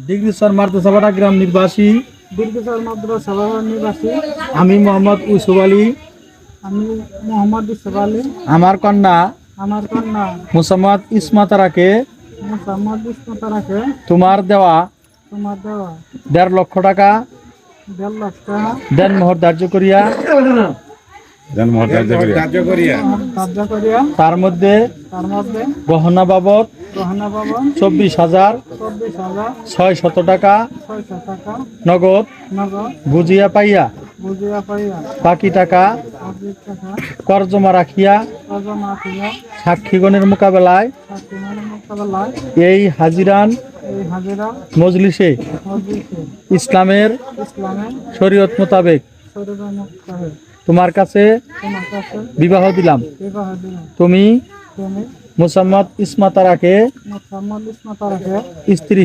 ডিগ্রিচর মাদ্রাসাপাড়া গ্রাম নিবাসী দীর্ঘচর মাদ্রাসাপাড়া নিবাসী আমি মোহাম্মদ ইউসুফ আলী আমি মোহাম্মদ ইউসুফ আলী আমার কন্যা আমার কন্যা মুসাম্মদ ইসমাতারাকে মোহাম্মদ ইসমাতারাকে তোমার দেওয়া তোমার দেওয়া 1.5 লক্ষ টাকা 1.5 লাখ টাকা দেনমোহর ধার্য করিয়া ধার্য করিয়া তার মধ্যে তার মধ্যে গহনা বাবদ গহনা পাবন 24,600 টাকা 600 টাকা নগদ নগদ বুঝিয়া পাইয়া বুঝিয়া পাইয়া বাকি টাকা 20 টাকা কর জমা রাখিয়া জমা করিয়া সাক্ষীগণের মোকাবেলায় সাক্ষীগণের মোকাবেলায় এই হাজিরান এই হাজিরা মজলিসে মসজিদে ইসলামের ইসলামের শরীয়ত মোতাবেক শরীরের মুক্তাহে তোমার কাছে তোমার কাছে বিবাহ দিলাম। বিবাহ দিলাম। তুমি তুমি মুসাম্মদ ইসমাতারাকে মোহাম্মদ ইসমাতারাকে স্ত্রী